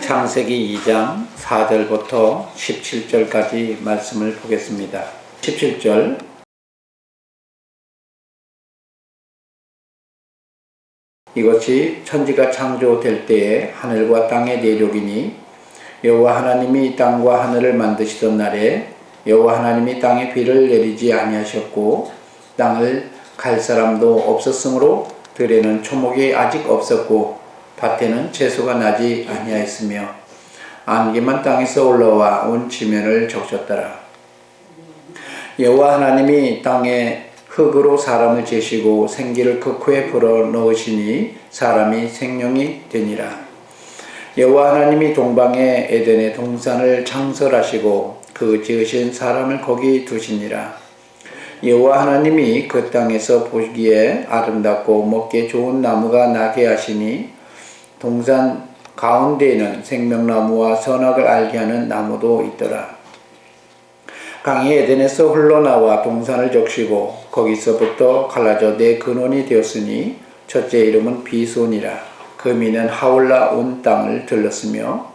창세기 2장 4절부터 17절까지 말씀을 보겠습니다. 17절 이것이 천지가 창조될 때에 하늘과 땅의 내력이니 여호와 하나님이 땅과 하늘을 만드시던 날에 여호와 하나님이 땅에 비를 내리지 아니하셨고 땅을 갈 사람도 없었으므로 들에는 초목이 아직 없었고 밭에는 채소가 나지 아니하였으며 안개만 땅에서 올라와 온 지면을 적셨더라. 여호와 하나님이 땅에 흙으로 사람을 재시고 생기를 그 코에 불어넣으시니 사람이 생명이 되니라. 여호와 하나님이 동방의 에덴의 동산을 창설하시고 그 지으신 사람을 거기 두시니라. 여호와 하나님이 그 땅에서 보기에 아름답고 먹기에 좋은 나무가 나게 하시니 동산 가운데에는 생명나무와 선악을 알게 하는 나무도 있더라. 강이 에덴에서 흘러나와 동산을 적시고 거기서부터 갈라져 네 근원이 되었으니 첫째 이름은 비손이라. 그 미는 하올라 온 땅을 들렀으며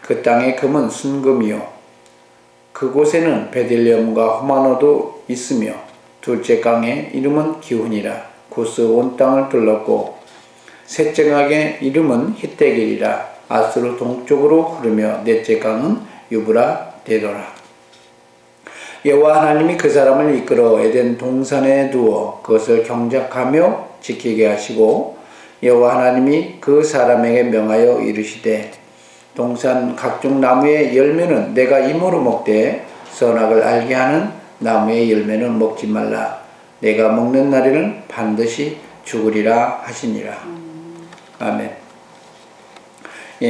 그 땅의 금은 순금이요 그곳에는 베들레헴과 호마노도 있으며 둘째 강의 이름은 기훈이라. 구스 온 땅을 둘렀고 셋째 강의 이름은 히데길이라. 아스로 동쪽으로 흐르며 넷째 강은 유브라 되더라. 여호와 하나님이 그 사람을 이끌어 에덴 동산에 두어 그것을 경작하며 지키게 하시고 여호와 하나님이 그 사람에게 명하여 이르시되 동산 각종 나무의 열매는 내가 임으로 먹되 선악을 알게 하는 나무의 열매는 먹지 말라. 내가 먹는 날에는 반드시 죽으리라 하시니라. 아멘.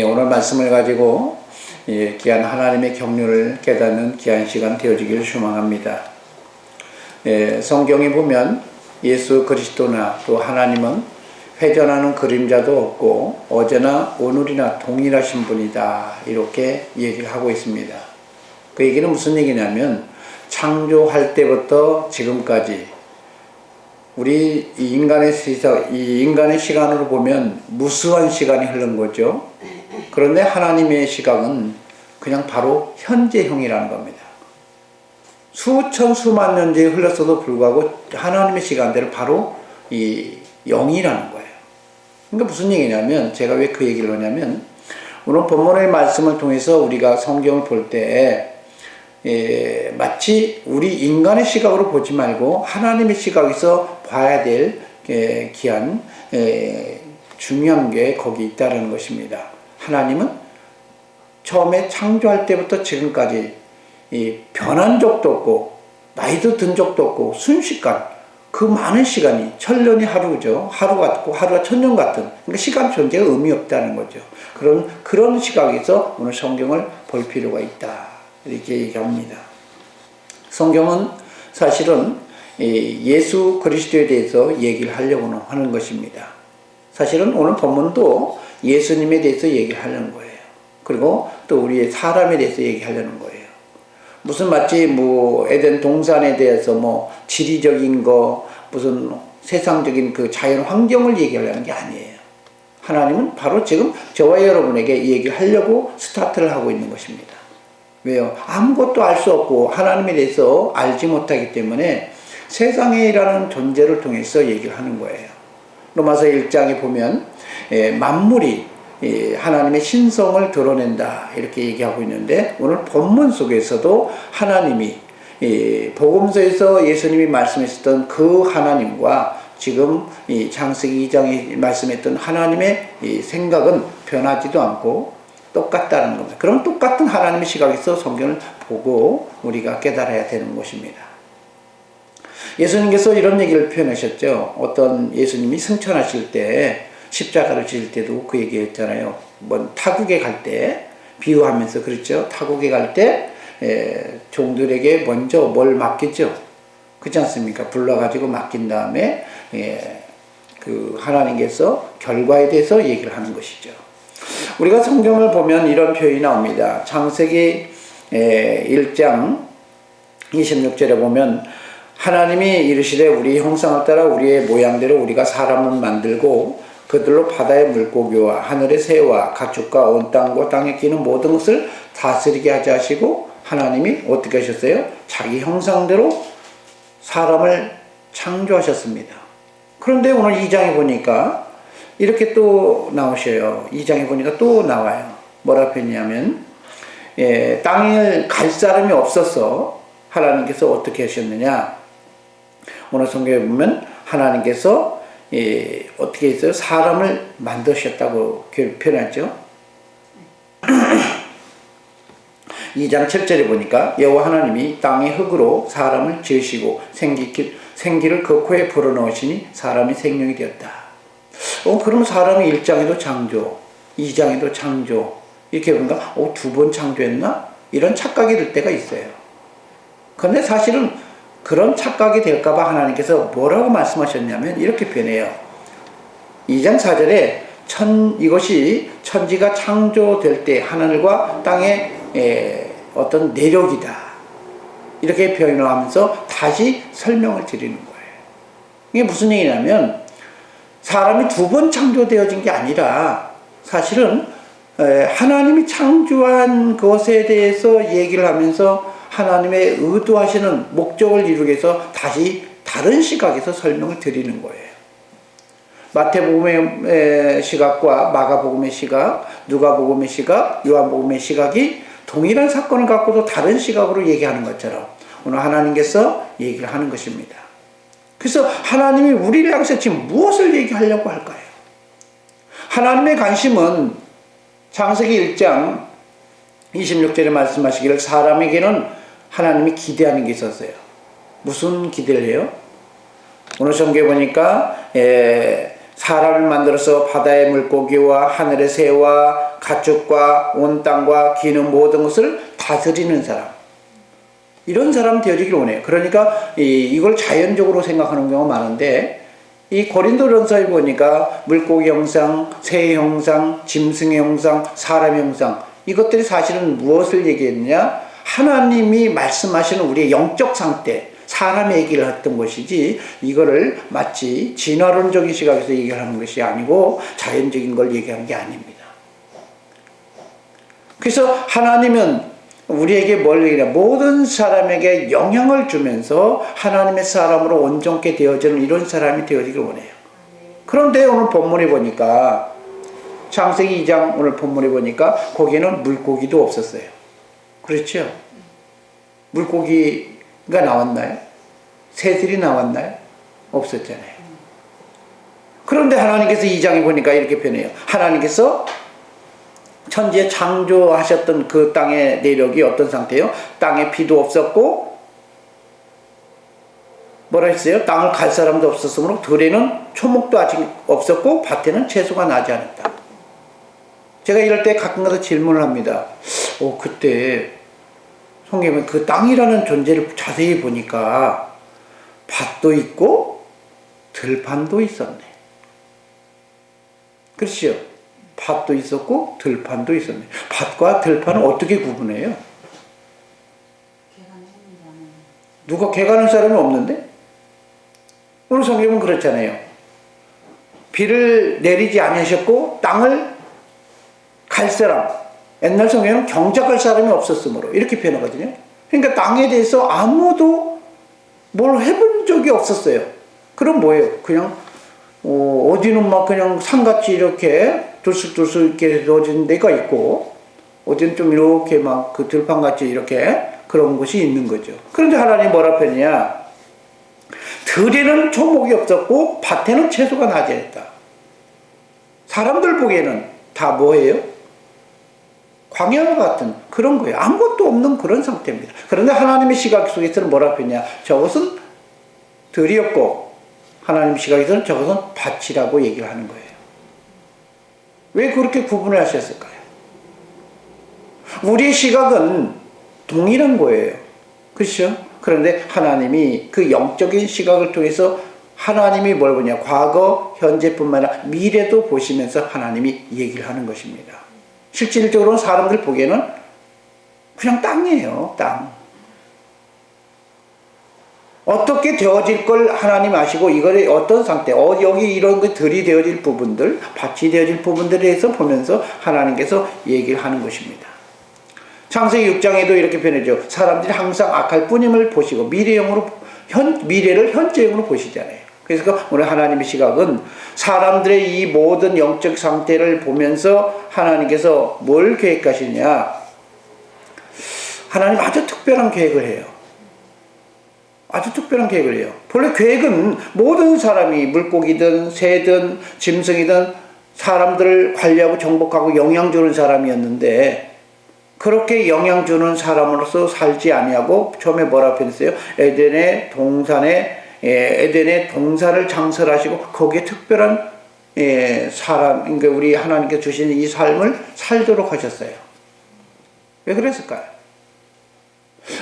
오늘 말씀을 가지고 귀한 하나님의 경륜을 깨닫는 귀한 시간 되어지기를 소망합니다. 성경에 보면 예수 그리스도나 또 하나님은 회전하는 그림자도 없고 어제나 오늘이나 동일하신 분이다 이렇게 얘기를 하고 있습니다. 그 얘기는 무슨 얘기냐면 창조할 때부터 지금까지 우리 이 인간의 시간으로 보면 무수한 시간이 흐른 거죠. 그런데 하나님의 시각은 그냥 바로 현재형이라는 겁니다. 수천 수만 년 전에 흘렀어도 불구하고 하나님의 시간대는 바로 이 영이라는 거예요. 그러니까 무슨 얘기냐면 제가 왜 그 얘기를 하냐면 오늘 본문의 말씀을 통해서 우리가 성경을 볼 때 마치 우리 인간의 시각으로 보지 말고 하나님의 시각에서 봐야 될 귀한 중요한 게 거기 있다는 것입니다. 하나님은 처음에 창조할 때부터 지금까지 변한 적도 없고 나이도 든 적도 없고 순식간 그 많은 시간이 천년이 하루죠. 하루 같고 하루가 천년 같은 그러니까 시간 존재가 의미 없다는 거죠. 그런 시각에서 오늘 성경을 볼 필요가 있다. 이렇게 얘기합니다. 성경은 사실은 예수 그리스도에 대해서 얘기를 하려고 하는 것입니다. 사실은 오늘 본문도 예수님에 대해서 얘기를 하려는 거예요. 그리고 또 우리의 사람에 대해서 얘기하려는 거예요. 무슨 마치 에덴 동산에 대해서 지리적인 거 무슨 세상적인 그 자연 환경을 얘기하려는 게 아니에요. 하나님은 바로 지금 저와 여러분에게 얘기를 하려고 스타트를 하고 있는 것입니다. 왜요? 아무것도 알 수 없고 하나님에 대해서 알지 못하기 때문에 세상이라는 존재를 통해서 얘기를 하는 거예요. 로마서 1장에 보면 만물이 하나님의 신성을 드러낸다 이렇게 얘기하고 있는데 오늘 본문 속에서도 하나님이 복음서에서 예수님이 말씀하셨던 그 하나님과 지금 이 창세기 2장에 말씀했던 하나님의 생각은 변하지도 않고 똑같다는 겁니다. 그럼 똑같은 하나님의 시각에서 성경을 보고 우리가 깨달아야 되는 것입니다. 예수님께서 이런 얘기를 표현하셨죠. 어떤 예수님이 승천하실 때 십자가를 지을 때도 그 얘기했잖아요. 타국에 갈 때 비유하면서 그랬죠. 타국에 갈 때 종들에게 먼저 뭘 맡겼죠. 그렇지 않습니까? 불러가지고 맡긴 다음에 그 하나님께서 결과에 대해서 얘기를 하는 것이죠. 우리가 성경을 보면 이런 표현이 나옵니다. 창세기 1장 26절에 보면 하나님이 이르시되 우리 형상을 따라 우리의 모양대로 우리가 사람을 만들고 그들로 바다의 물고기와 하늘의 새와 가축과 온 땅과 땅에 기는 모든 것을 다스리게 하지 하시고 하나님이 어떻게 하셨어요? 자기 형상대로 사람을 창조하셨습니다. 그런데 오늘 2장에 보니까 이렇게 또 나오셔요. 2장에 보니까 또 나와요. 뭐라고 했냐면 땅을 갈 사람이 없어서 하나님께서 어떻게 하셨느냐. 오늘 성경에 보면 하나님께서 어떻게 했어요? 사람을 만드셨다고 표현하죠. 2장 7절에 보니까 여호와 하나님이 땅의 흙으로 사람을 지으시고 생기를 그 코에 불어넣으시니 사람이 생명이 되었다. 그러면 사람이 1장에도 창조, 2장에도 창조 이렇게 보니까 두 번 창조했나? 이런 착각이 들 때가 있어요. 그런데 사실은 그런 착각이 될까봐 하나님께서 뭐라고 말씀하셨냐면 이렇게 표현해요. 2장 4절에 이것이 천지가 창조될 때 하늘과 땅의 어떤 내력이다. 이렇게 표현을 하면서 다시 설명을 드리는 거예요. 이게 무슨 얘기냐면 사람이 두 번 창조되어진 게 아니라 사실은 하나님이 창조한 것에 대해서 얘기를 하면서 하나님의 의도하시는 목적을 이루기 위해서 다시 다른 시각에서 설명을 드리는 거예요. 마태복음의 시각과 마가복음의 시각, 누가복음의 시각, 요한복음의 시각이 동일한 사건을 갖고도 다른 시각으로 얘기하는 것처럼 오늘 하나님께서 얘기를 하는 것입니다. 그래서 하나님이 우리를 향해서 지금 무엇을 얘기하려고 할까요? 하나님의 관심은 창세기 1장 26절에 말씀하시기를 사람에게는 하나님이 기대하는 게 있었어요. 무슨 기대를 해요? 오늘 성경에 보니까 사람을 만들어서 바다의 물고기와 하늘의 새와 가축과 온 땅과 기는 모든 것을 다스리는 사람, 이런 사람 되어지길 원해요. 그러니까 이걸 자연적으로 생각하는 경우가 많은데 이 고린도전서에 보니까 물고기 형상, 새 형상, 짐승의 형상, 사람의 형상, 이것들이 사실은 무엇을 얘기했느냐? 하나님이 말씀하시는 우리의 영적 상태, 사람의 얘기를 했던 것이지 이거를 마치 진화론적인 시각에서 얘기하는 것이 아니고 자연적인 걸 얘기하는 게 아닙니다. 그래서 하나님은 우리에게 뭘 얘기하냐? 모든 사람에게 영향을 주면서 하나님의 사람으로 온전케 되어지는 이런 사람이 되어지길 원해요. 그런데 오늘 본문에 보니까 창세기 2장 오늘 본문에 보니까 거기에는 물고기도 없었어요. 그렇죠? 물고기가 나왔나요? 새들이 나왔나요? 없었잖아요. 그런데 하나님께서 2장에 보니까 이렇게 표현해요. 하나님께서 천지에 창조하셨던 그 땅의 내력이 어떤 상태예요? 땅에 비도 없었고 뭐라 했어요? 땅을 갈 사람도 없었으므로 들에는 초목도 아직 없었고 밭에는 채소가 나지 않았다. 제가 이럴 때 가끔가다 질문을 합니다. 그때 성경에 그 땅이라는 존재를 자세히 보니까 밭도 있고 들판도 있었네. 그렇죠? 밭도 있었고 들판도 있었네. 밭과 들판은 어떻게 구분해요? 누가 개가는 사람이 없는데? 오늘 성경은 그렇잖아요. 비를 내리지 않으셨고 땅을 갈 사람, 옛날 성경에는 경작할 사람이 없었으므로 이렇게 표현하거든요. 그러니까 땅에 대해서 아무도 뭘 해본 적이 없었어요. 그럼 뭐예요? 그냥 어디는 막 그냥 산같이 이렇게 들쑥들쑥 이렇게 넣어진 데가 있고 어디는 좀 이렇게 막 그 들판같이 이렇게 그런 곳이 있는 거죠. 그런데 하나님 뭐라 표현이냐? 들에는 초목이 없었고 밭에는 채소가 나지 않았다. 사람들 보기에는 다 뭐예요? 광야 같은 그런 거예요. 아무것도 없는 그런 상태입니다. 그런데 하나님의 시각 속에서는 뭐라 표현이냐? 저것은 들이었고 하나님 시각에서는 저것은 밭이라고 얘기를 하는 거예요. 왜 그렇게 구분을 하셨을까요? 우리의 시각은 동일한 거예요. 그렇죠? 그런데 하나님이 그 영적인 시각을 통해서 하나님이 뭘 보냐? 과거, 현재뿐만 아니라 미래도 보시면서 하나님이 얘기를 하는 것입니다. 실질적으로는 사람들 보기에는 그냥 땅이에요. 땅. 어떻게 되어질 걸 하나님 아시고 이거를 어떤 상태, 여기 이런 것들이 되어질 부분들, 밭이 되어질 부분들에 대해서 보면서 하나님께서 얘기를 하는 것입니다. 창세기 6장에도 이렇게 표현해줘. 사람들이 항상 악할 뿐임을 보시고 미래를 현재형으로 보시잖아요. 그래서 오늘 하나님의 시각은 사람들의 이 모든 영적 상태를 보면서 하나님께서 뭘 계획하시냐? 하나님 아주 특별한 계획을 해요. 아주 특별한 계획을 해요. 본래 계획은 모든 사람이 물고기든 새든 짐승이든 사람들을 관리하고 정복하고 영향 주는 사람이었는데 그렇게 영향 주는 사람으로서 살지 아니하고 처음에 뭐라고 표현했어요? 에덴의 동산을 장설하시고 거기에 특별한 사람, 그러니까 우리 하나님께 주신 이 삶을 살도록 하셨어요. 왜 그랬을까요?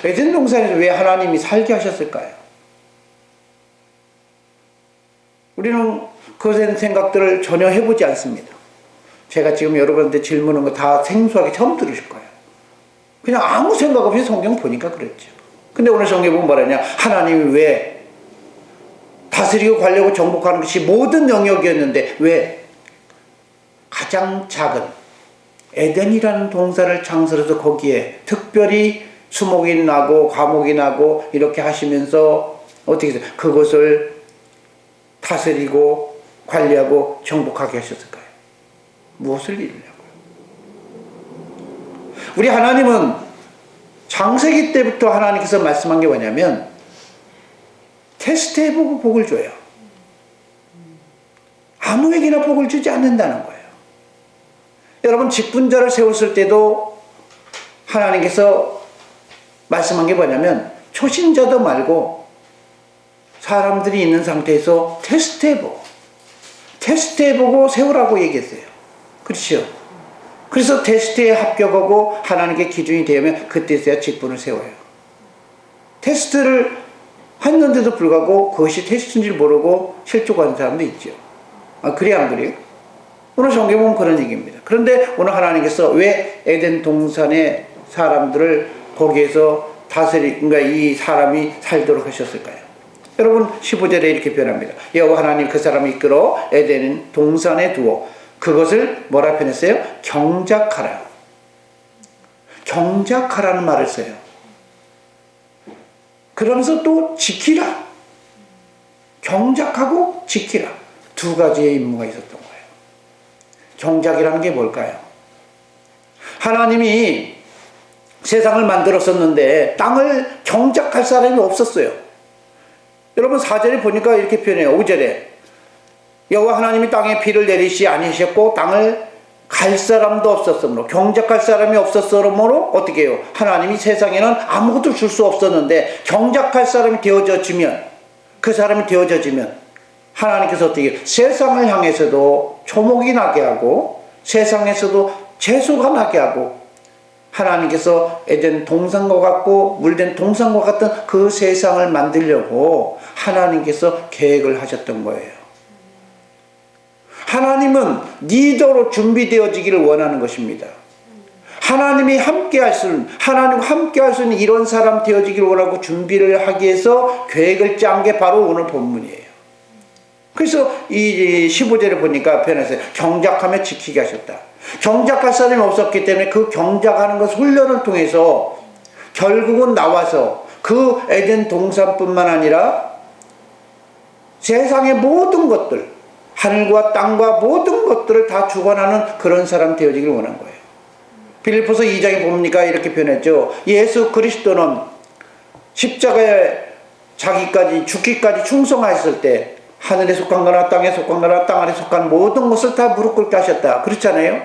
에덴 동산에서 왜 하나님이 살게 하셨을까요? 우리는 그것에 생각들을 전혀 해보지 않습니다. 제가 지금 여러분한테 질문한 거 다 생소하게 처음 들으실 거예요. 그냥 아무 생각 없이 성경 보니까 그랬죠. 근데 오늘 성경 보면 뭐라냐? 하나님이 왜 다스리고 관리하고 정복하는 것이 모든 영역이었는데 왜 가장 작은 에덴이라는 동산을 창설해서 거기에 특별히 수목이 나고 과목이 나고 이렇게 하시면서 어떻게 해서 그것을 다스리고 관리하고 정복하게 하셨을까요? 무엇을 이루려고요? 우리 하나님은 창세기 때부터 하나님께서 말씀한 게 뭐냐면 테스트해보고 복을 줘요. 아무에게나 복을 주지 않는다는 거예요. 여러분 직분자를 세웠을 때도 하나님께서 말씀한 게 뭐냐면 초신자도 말고 사람들이 있는 상태에서 테스트해보고 세우라고 얘기했어요. 그렇죠? 그래서 테스트에 합격하고 하나님께 기준이 되면 그때서야 직분을 세워요. 테스트를 했는데도 불구하고 그것이 테스트인지 모르고 실족하는 사람도 있죠. 그래 안 그래요? 오늘 성경 보면 그런 얘기입니다. 그런데 오늘 하나님께서 왜 에덴 동산의 사람들을 거기에서 그러니까 이 사람이 살도록 하셨을까요? 여러분 15절에 이렇게 표현합니다. 여호와 하나님 그 사람을 이끌어 에덴 동산에 두어 그것을 뭐라 표현했어요? 경작하라. 경작하라는 말을 써요. 그러면서 또 지키라. 경작하고 지키라. 두 가지의 임무가 있었던 거예요. 경작이라는 게 뭘까요? 하나님이 세상을 만들었었는데 땅을 경작할 사람이 없었어요. 여러분 4절에 보니까 이렇게 표현해요. 5절에 여호와 하나님이 땅에 비를 내리시 아니셨고 땅을 갈 사람도 없었으므로 경작할 사람이 없었으므로 어떻게 해요? 하나님이 세상에는 아무것도 줄 수 없었는데 경작할 사람이 되어져지면 그 사람이 되어져지면 하나님께서 어떻게 해요? 세상을 향해서도 초목이 나게 하고 세상에서도 채소가 나게 하고 하나님께서 에덴 동산과 같고 물된 동산과 같은 그 세상을 만들려고 하나님께서 계획을 하셨던 거예요. 하나님은 리더로 준비되어지기를 원하는 것입니다. 하나님이 함께 할 수 있는, 하나님과 함께 할 수 있는 이런 사람 되어지기를 원하고 준비를 하기 위해서 계획을 짠 게 바로 오늘 본문이에요. 그래서 이 15절에 보니까 표현했어요. 경작하며 지키게 하셨다. 경작할 사람이 없었기 때문에 그 경작하는 것 훈련을 통해서 결국은 나와서 그 에덴 동산뿐만 아니라 세상의 모든 것들, 하늘과 땅과 모든 것들을 다 주관하는 그런 사람 되어지기를 원한 거예요. 빌립보서 2장에 보니까 이렇게 표현했죠. 예수 그리스도는 십자가에 자기까지 죽기까지 충성하였을 때 하늘에 속한 거나 땅에 속한 거나 땅 아래 속한 모든 것을 다 무릎 꿇게 하셨다. 그렇잖아요.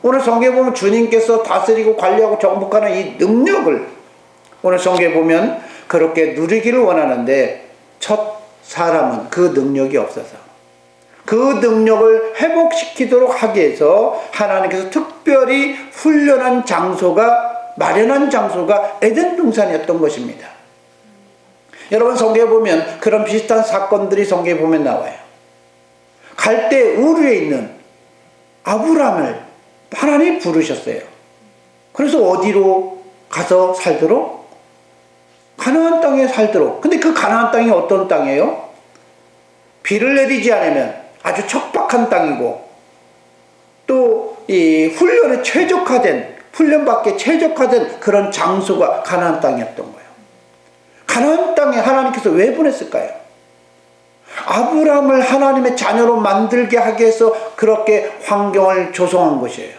오늘 성경에 보면 주님께서 다스리고 관리하고 정복하는 이 능력을 오늘 성경에 보면 그렇게 누리기를 원하는데 첫 사람은 그 능력이 없어서 그 능력을 회복시키도록 하기 위해서 하나님께서 특별히 훈련한 장소가 마련한 장소가 에덴 동산이었던 것입니다. 여러분 성경에 보면 그런 비슷한 사건들이 성경에 보면 나와요. 갈대 우르에 있는 아브람을 하나님이 부르셨어요. 그래서 어디로 가서 살도록? 가나안 땅에 살도록. 근데 그 가나안 땅이 어떤 땅이에요? 비를 내리지 않으면 아주 척박한 땅이고, 또 이 훈련에 최적화된, 훈련받기에 최적화된 그런 장소가 가나안 땅이었던 거예요. 가나안 땅에 하나님께서 왜 보냈을까요? 아브라함을 하나님의 자녀로 만들게 하기 위해서 그렇게 환경을 조성한 것이에요.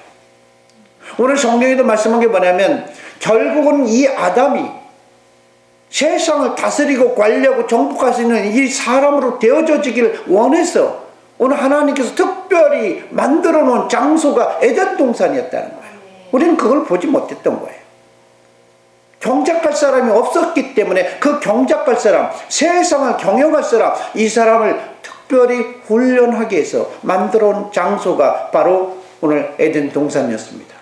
오늘 성경에도 말씀한 게 뭐냐면, 결국은 이 아담이 세상을 다스리고 관리하고 정복할 수 있는 이 사람으로 되어지기를 원해서 오늘 하나님께서 특별히 만들어 놓은 장소가 에덴 동산이었다는 거예요. 우리는 그걸 보지 못했던 거예요. 경작할 사람이 없었기 때문에 그 경작할 사람, 세상을 경영할 사람, 이 사람을 특별히 훈련하기 위해서 만들어 놓은 장소가 바로 오늘 에덴 동산이었습니다.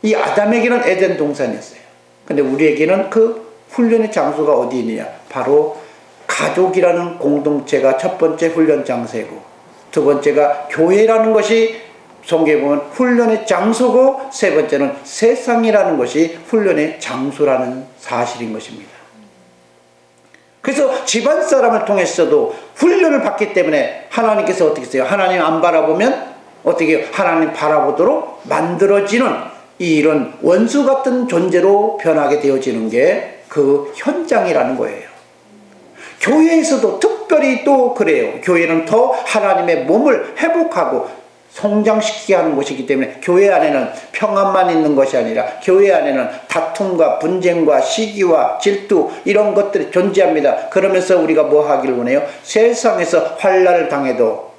이 아담에게는 에덴 동산이었어요. 근데 우리에게는 그 훈련의 장소가 어디 있느냐? 바로 가족이라는 공동체가 첫 번째 훈련 장소이고, 두 번째가 교회라는 것이 성경에 보면 훈련의 장소고, 세 번째는 세상이라는 것이 훈련의 장소라는 사실인 것입니다. 그래서 집안 사람을 통해서도 훈련을 받기 때문에 하나님께서 어떻게 했어요? 하나님 안 바라보면 어떻게 해요? 하나님 바라보도록 만들어지는 이런 원수 같은 존재로 변하게 되어지는 게 그 현장이라는 거예요. 교회에서도 특별히 또 그래요. 교회는 더 하나님의 몸을 회복하고 성장시키게 하는 곳이기 때문에 교회 안에는 평안만 있는 것이 아니라 교회 안에는 다툼과 분쟁과 시기와 질투 이런 것들이 존재합니다. 그러면서 우리가 뭐 하기를 원해요? 세상에서 환난을 당해도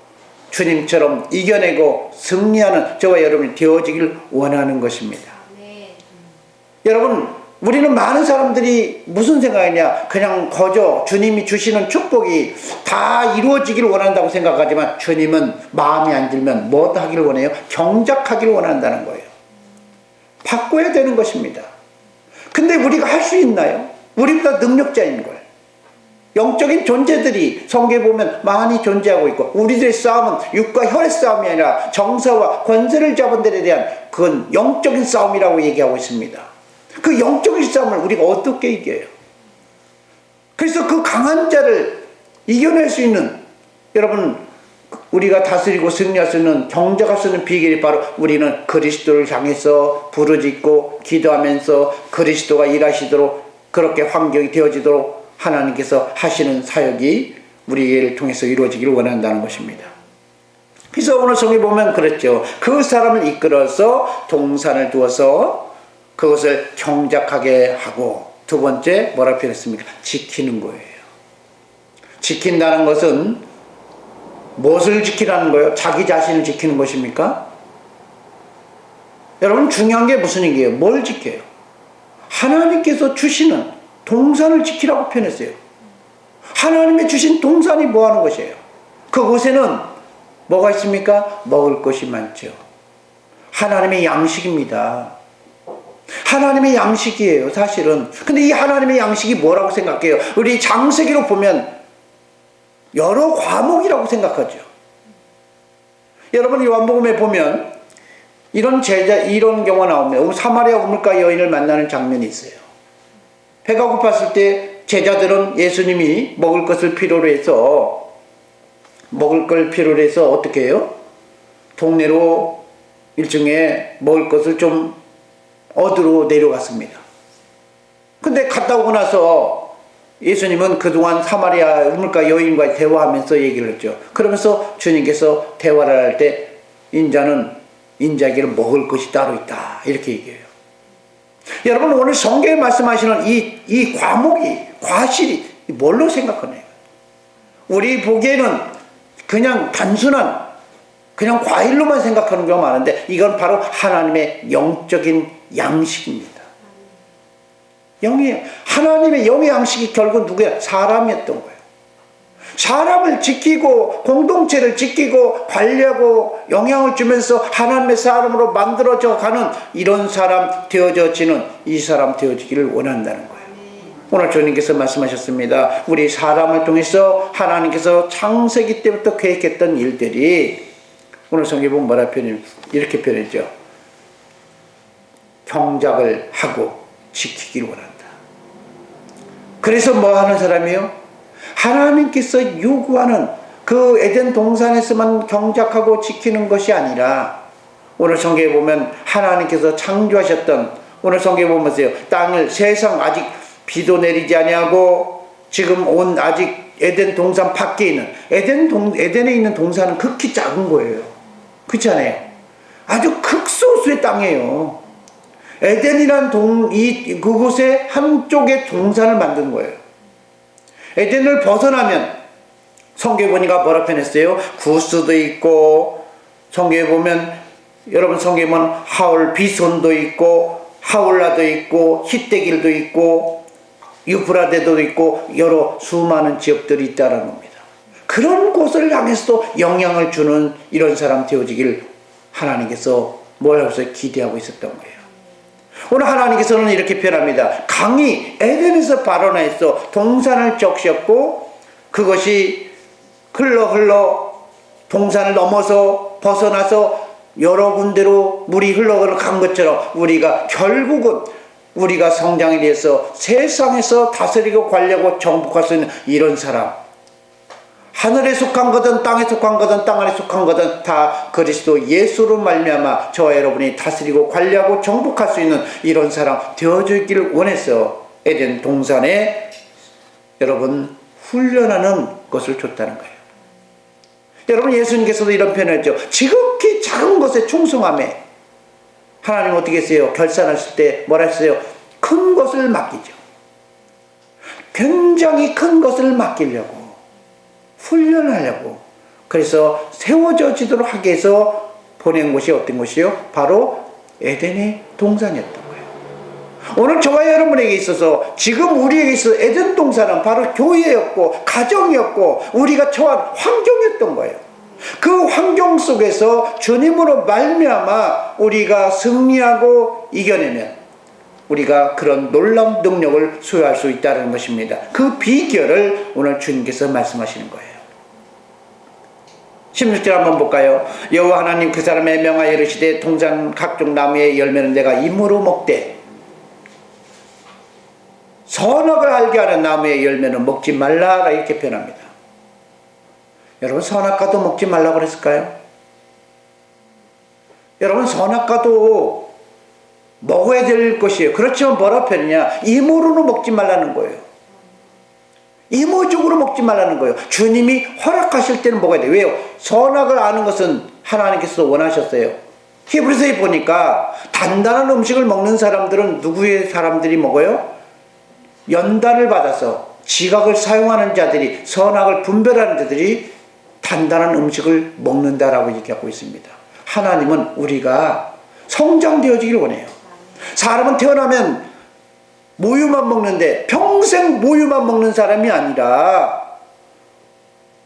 주님처럼 이겨내고 승리하는 저와 여러분이 되어지길 원하는 것입니다. 여러분, 우리는 많은 사람들이 무슨 생각이냐, 그냥 거저 주님이 주시는 축복이 다 이루어지기를 원한다고 생각하지만, 주님은 마음이 안 들면 뭐 하기를 원해요? 경작하기를 원한다는 거예요. 바꿔야 되는 것입니다. 근데 우리가 할 수 있나요? 우리보다 능력자인 걸. 영적인 존재들이 성경에 보면 많이 존재하고 있고, 우리들의 싸움은 육과 혈의 싸움이 아니라 정사와 권세를 잡은 데에 대한 그건 영적인 싸움이라고 얘기하고 있습니다. 그 영적인 싸움을 우리가 어떻게 이겨요? 그래서 그 강한 자를 이겨낼 수 있는, 여러분, 우리가 다스리고 승리할 수 있는, 경작할 수 있는 비결이 바로 우리는 그리스도를 향해서 부르짖고 기도하면서 그리스도가 일하시도록, 그렇게 환경이 되어지도록 하나님께서 하시는 사역이 우리를 통해서 이루어지기를 원한다는 것입니다. 그래서 오늘 성경에 보면 그랬죠. 그 사람을 이끌어서 동산을 두어서 그것을 경작하게 하고, 두 번째 뭐라 표현했습니까? 지키는 거예요. 지킨다는 것은 무엇을 지키라는 거예요? 자기 자신을 지키는 것입니까? 여러분, 중요한 게 무슨 얘기예요? 뭘 지켜요? 하나님께서 주시는 동산을 지키라고 표현했어요. 하나님의 주신 동산이 뭐 하는 것이에요? 그곳에는 뭐가 있습니까? 먹을 것이 많죠. 하나님의 양식입니다. 하나님의 양식이에요, 사실은. 근데 이 하나님의 양식이 뭐라고 생각해요? 우리 창세기로 보면 여러 과목이라고 생각하죠. 여러분, 요한복음에 보면 이런 경우가 나오면 사마리아 우물가 여인을 만나는 장면이 있어요. 배가 고팠을 때 제자들은 예수님이 먹을 걸 필요로 해서 어떻게 해요? 동네로 일종의 먹을 것을 좀 얻으러 내려갔습니다. 근데 갔다 오고 나서 예수님은 그동안 사마리아 우물가 여인과 대화하면서 얘기를 했죠. 그러면서 주님께서 대화를 할 때 인자에게는 먹을 것이 따로 있다, 이렇게 얘기해요. 여러분, 오늘 성경에 말씀하시는 이 과실이 뭘로 생각하나요? 우리 보기에는 그냥 단순한 그냥 과일로만 생각하는 경우가 많은데, 이건 바로 하나님의 영적인 양식입니다. 하나님의 영의 양식이 결국 누구야? 사람이었던 거예요. 사람을 지키고 공동체를 지키고 관리하고 영향을 주면서 하나님의 사람으로 만들어져 가는 이런 사람 되어지는, 이 사람 되어지기를 원한다는 거예요. 오늘 주님께서 말씀하셨습니다. 우리 사람을 통해서 하나님께서 창세기 때부터 계획했던 일들이, 오늘 성경에 보면 뭐라 표현해요? 이렇게 표현했죠. 경작을 하고 지키기를 원한다. 그래서 뭐 하는 사람이요? 하나님께서 요구하는 그 에덴 동산에서만 경작하고 지키는 것이 아니라 오늘 성경에 보면 하나님께서 창조하셨던, 오늘 성경에 보면서요, 땅을, 세상 아직 비도 내리지 아니하고 지금 온 아직 에덴 동산 밖에 있는 에덴에 있는 동산은 극히 작은 거예요. 그렇지 않아요? 아주 극소수의 땅이에요. 에덴이란 그곳에 한쪽의 동산을 만든 거예요. 에덴을 벗어나면 성경에 보니까 뭐라 표현했어요? 구스도 있고, 성경에 보면, 여러분 성경에 보면 하울 비손도 있고, 하울라도 있고, 히데길도 있고, 유프라데도 있고, 여러 수많은 지역들이 있다는 겁니다. 그런 곳을 향해서도 영향을 주는 이런 사람 되어지길 하나님께서 뭘 하고서 기대하고 있었던 거예요. 오늘 하나님께서는 이렇게 표현합니다. 강이 에덴에서 발원해서 동산을 적셨고, 그것이 흘러 동산을 넘어서 벗어나서 여러 군데로 물이 흘러간 것처럼 우리가 결국은 우리가 성장에 대해서 세상에서 다스리고 관리하고 정복할 수 있는 이런 사람, 하늘에 속한 거든 땅에 속한 거든 땅 안에 속한 거든 다 그리스도 예수로 말미암아 저와 여러분이 다스리고 관리하고 정복할 수 있는 이런 사람 되어주기를 원해서 에덴 동산에 여러분 훈련하는 것을 줬다는 거예요. 여러분 예수님께서도 이런 표현을 했죠. 지극히 작은 것에 충성함에 하나님 어떻게 했어요? 결산하실 때 뭐라 했어요? 큰 것을 맡기죠. 굉장히 큰 것을 맡기려고, 훈련하려고, 그래서 세워져지도록 하기 위해서 보낸 곳이 어떤 곳이요? 바로 에덴의 동산이었던 거예요. 오늘 저와 여러분에게 있어서 지금 우리에게 있어서 에덴 동산은 바로 교회였고 가정이었고 우리가 처한 환경이었던 거예요. 그 환경 속에서 주님으로 말미암아 우리가 승리하고 이겨내면 우리가 그런 놀라운 능력을 소유할 수 있다는 것입니다. 그 비결을 오늘 주님께서 말씀하시는 거예요. 16절 한번 볼까요? 여호와 하나님 그 사람에 명하여 이르시되 동산 각종 나무의 열매는 내가 임으로 먹되 선악을 알게 하는 나무의 열매는 먹지 말라, 이렇게 표현합니다. 여러분 선악과도 먹지 말라고 그랬을까요? 여러분 선악과도 먹어야 될 것이에요. 그렇지만 뭐라 표현이냐? 임으로는 먹지 말라는 거예요. 임의적으로 먹지 말라는 거예요. 주님이 허락하실 때는 먹어야 돼요. 왜요? 선악을 아는 것은 하나님께서 원하셨어요. 히브리서에 보니까 단단한 음식을 먹는 사람들은 누구의 사람들이 먹어요? 연단을 받아서 지각을 사용하는 자들이, 선악을 분별하는 자들이 단단한 음식을 먹는다라고 얘기하고 있습니다. 하나님은 우리가 성장되어지길 원해요. 사람은 태어나면 모유만 먹는데 평생 모유만 먹는 사람이 아니라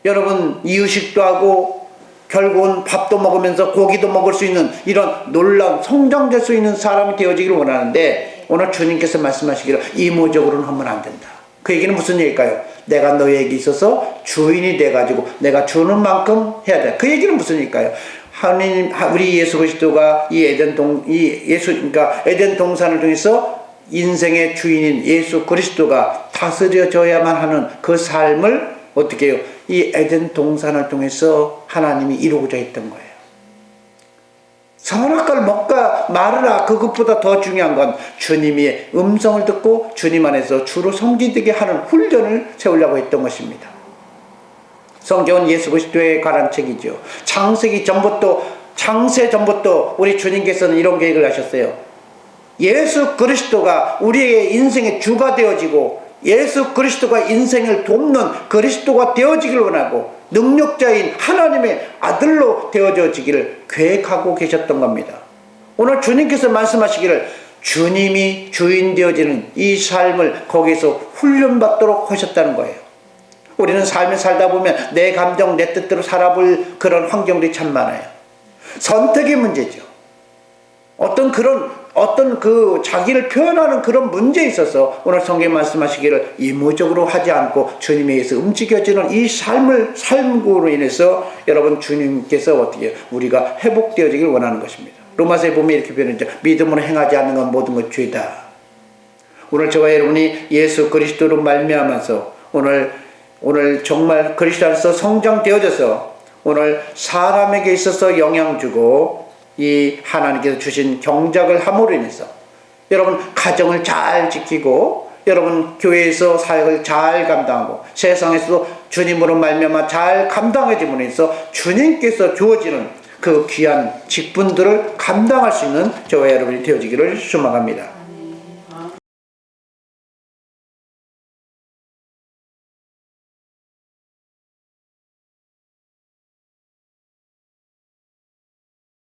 여러분 이유식도 하고 결국은 밥도 먹으면서 고기도 먹을 수 있는 이런 놀라운 성장될 수 있는 사람이 되어지기를 원하는데 오늘 주님께서 말씀하시기를 임의적으로는 하면 안 된다. 그 얘기는 무슨 얘기일까요? 내가 너에게 있어서 주인이 돼가지고 내가 주는 만큼 해야 돼. 그 얘기는 무슨 얘기일까요? 하나님, 우리 예수 그리스도가 그러니까 에덴 동산을 통해서 인생의 주인인 예수 그리스도가 다스려져야만 하는 그 삶을 어떻게 해요? 이 에덴 동산을 통해서 하나님이 이루고자 했던 거예요. 선악과를 먹까 말으라, 그것보다 더 중요한 건 주님의 음성을 듣고 주님 안에서 주로 섬기되게 하는 훈련을 세우려고 했던 것입니다. 성경은 예수 그리스도에 관한 책이죠. 창세 전부터 우리 주님께서는 이런 계획을 하셨어요. 예수 그리스도가 우리의 인생의 주가 되어지고 예수 그리스도가 인생을 돕는 그리스도가 되어지기를 원하고 능력자인 하나님의 아들로 되어지기를 계획하고 계셨던 겁니다. 오늘 주님께서 말씀하시기를 주님이 주인 되어지는 이 삶을 거기서 훈련받도록 하셨다는 거예요. 우리는 삶을 살다 보면 내 감정, 내 뜻대로 살아볼 그런 환경들이 참 많아요. 선택의 문제죠. 어떤 그 자기를 표현하는 그런 문제에 있어서 오늘 성경에 말씀하시기를 임의적으로 하지 않고 주님에 의해서 움직여지는 이 삶으로 인해서 여러분 주님께서 어떻게 우리가 회복되어지길 원하는 것입니다. 로마서에 보면 이렇게 표현했죠. 믿음으로 행하지 않는 건 모든 것 죄다. 오늘 저와 여러분이 예수 그리스도로 말미암아서 오늘 정말 그리스도 안에서 성장되어져서 오늘 사람에게 있어서 영향 주고 이 하나님께서 주신 경작을 함으로 인해서 여러분 가정을 잘 지키고 여러분 교회에서 사역을 잘 감당하고 세상에서도 주님으로 말미암아 잘 감당해짐으로 인해서 주님께서 주어지는 그 귀한 직분들을 감당할 수 있는 저와 여러분이 되어지기를 소망합니다.